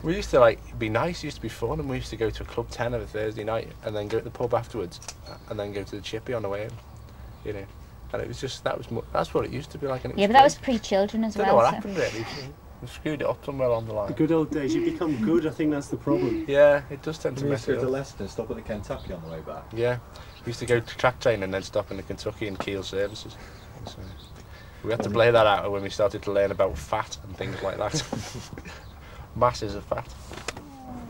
We used to be nice, it used to be fun, and we used to go to a club 10 on a Thursday night and then go to the pub afterwards and then go to the chippy on the way in, you know. And it was just, that's what it used to be like. And yeah, but that was pre-children as well. I don't know what happened really. We screwed it up somewhere along the line. The good old days, you become good, I think that's the problem. Yeah, it does tend to mess it up. We used to go to Leicester and stop at the Kentucky on the way back. Yeah, we used to go to track train and then stop in the Kentucky and Kiel services. So we had to play that out when we started to learn about fat and things like that. Masses of fat.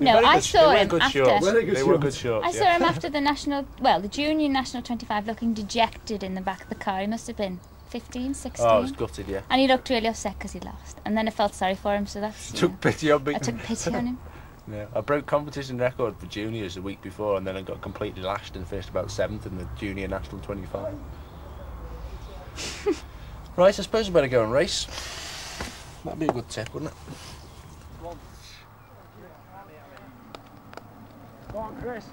No, I saw him after. They were good shorts. I saw him after the junior national 25, looking dejected in the back of the car. He must have been 15, 16. Oh, I was gutted, yeah. And he looked really upset because he lost. And then I felt sorry for him, so that's... Took pity on me. I took pity on him. Yeah, I broke competition record for juniors the week before, and then I got completely lashed and finished about 7th in the junior national 25. Right, I suppose I better go and race. That'd be a good tip, wouldn't it? Go on, Chris.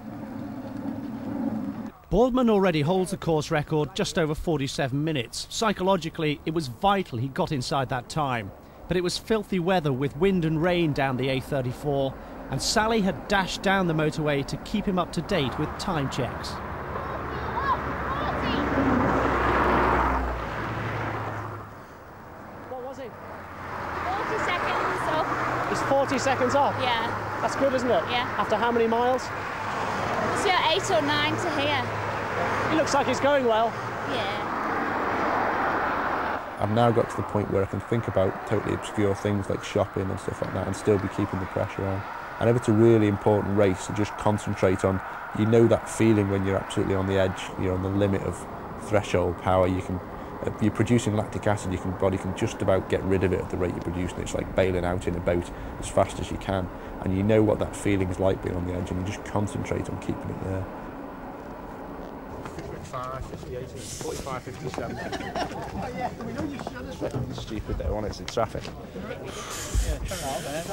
Boardman already holds the course record just over 47 minutes. Psychologically, it was vital he got inside that time. But it was filthy weather with wind and rain down the A34, and Sally had dashed down the motorway to keep him up to date with time checks. What was it? 40 seconds off. It's 40 seconds off? Yeah. That's good, isn't it? Yeah. After how many miles? It's 8 or 9 to here. He looks like he's going well. Yeah. I've now got to the point where I can think about totally obscure things like shopping and stuff like that and still be keeping the pressure on. And if it's a really important race, to just concentrate on, you know, that feeling when you're absolutely on the edge, you're on the limit of threshold power, you're producing lactic acid, your body can just about get rid of it at the rate you're producing it. It's like bailing out in a boat as fast as you can. And you know what that feeling is like being on the edge, and you just concentrate on keeping it there. 55, 58, 45, 57. Oh yeah, we know you should. Stupid though, honestly, traffic. Yeah, turn out there,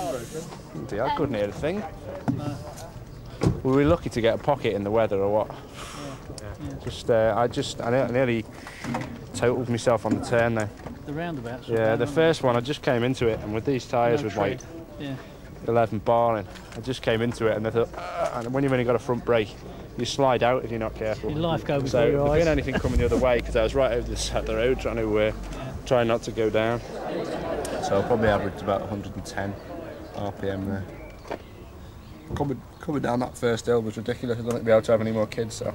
Dear, I couldn't hear a thing. No. Were we lucky to get a pocket in the weather or what? Yeah. I nearly totaled myself on the turn there. The roundabouts? Yeah, the first one, I just came into it, and with these tyres with my 11 bar in, I just came into it, and I thought, and when you've only got a front brake, you slide out if you're not careful. Your life goes so before your eyes. there been anything coming the other way, because I was right over the side of the road trying to try not to go down. So I'll probably average about 110 RPM there. Coming down that first hill was ridiculous. I don't think I'll be able to have any more kids, so.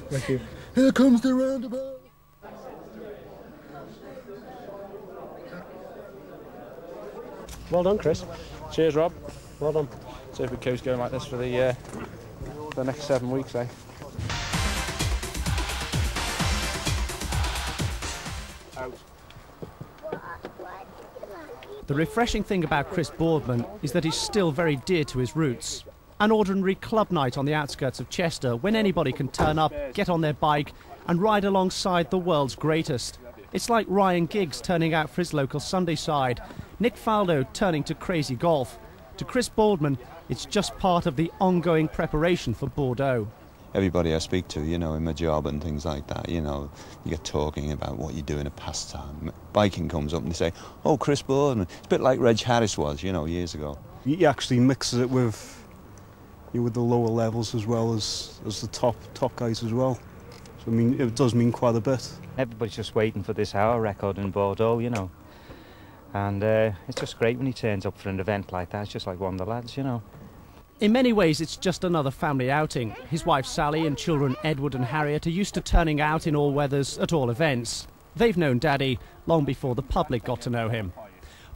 Thank you. Here comes the roundabout. Well done, Chris. Cheers, Rob. Well done. So if it keeps going like this for the next 7 weeks, eh? Out. The refreshing thing about Chris Boardman is that he's still very dear to his roots. An ordinary club night on the outskirts of Chester, when anybody can turn up, get on their bike and ride alongside the world's greatest. It's like Ryan Giggs turning out for his local Sunday side, Nick Faldo turning to crazy golf. To Chris Boardman, it's just part of the ongoing preparation for Bordeaux. Everybody I speak to, you know, in my job and things like that, you know, you get talking about what you do in a pastime. Biking comes up and they say, oh, Chris Boardman. It's a bit like Reg Harris was, you know, years ago. He actually mixes it with the lower levels as well as the top guys as well. So, I mean, it does mean quite a bit. Everybody's just waiting for this hour record in Bordeaux, you know. And it's just great when he turns up for an event like that. It's just like one of the lads, you know. In many ways, it's just another family outing. His wife Sally and children Edward and Harriet are used to turning out in all weathers at all events. They've known Daddy long before the public got to know him.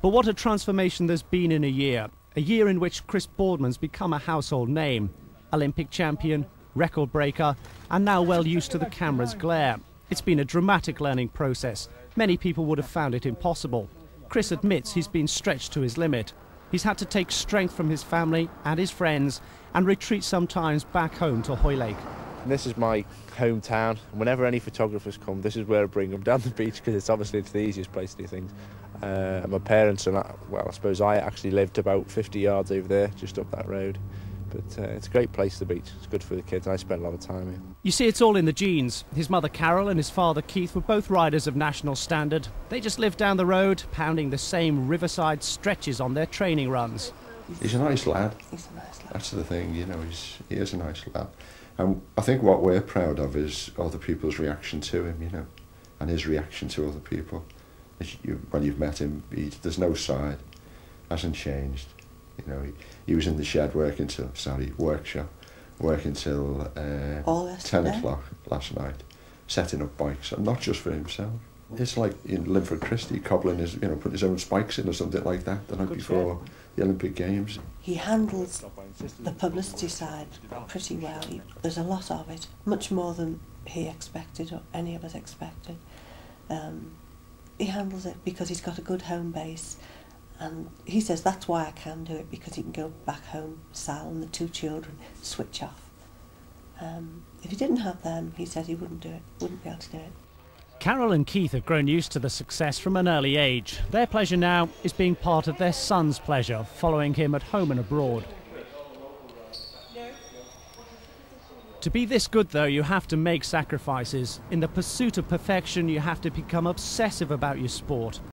But what a transformation there's been in a year in which Chris Boardman's become a household name. Olympic champion, record breaker, and now well used to the camera's glare. It's been a dramatic learning process. Many people would have found it impossible. Chris admits he's been stretched to his limit. He's had to take strength from his family and his friends and retreat sometimes back home to Hoylake. This is my hometown. Whenever any photographers come, this is where I bring them down the beach, because it's the easiest place to do things. My parents and I suppose I actually lived about 50 yards over there, just up that road. But it's a great place, the beach. It's good for the kids. I spend a lot of time here. You see, it's all in the genes. His mother Carol and his father Keith were both riders of national standard. They just lived down the road, pounding the same riverside stretches on their training runs. He's a nice lad. He's a nice lad. That's the thing, you know, he is a nice lad. And I think what we're proud of is other people's reaction to him, you know, and his reaction to other people. When you've met him, there's no side, hasn't changed. You know, he was in the shed working till, working till 10 o'clock last night, setting up bikes, and not just for himself. It's like in Linford Christie cobbling his, you know, putting his own spikes in or something like that the night before the Olympic Games. He handles the publicity side pretty well. There's a lot of it, much more than he expected or any of us expected. He handles it because he's got a good home base, and he says that's why I can do it, because he can go back home, Sal and the 2 children, switch off. If he didn't have them, he said he wouldn't do it, wouldn't be able to do it. Carol and Keith have grown used to the success from an early age. Their pleasure now is being part of their son's pleasure, following him at home and abroad. To be this good, though, you have to make sacrifices. In the pursuit of perfection, you have to become obsessive about your sport.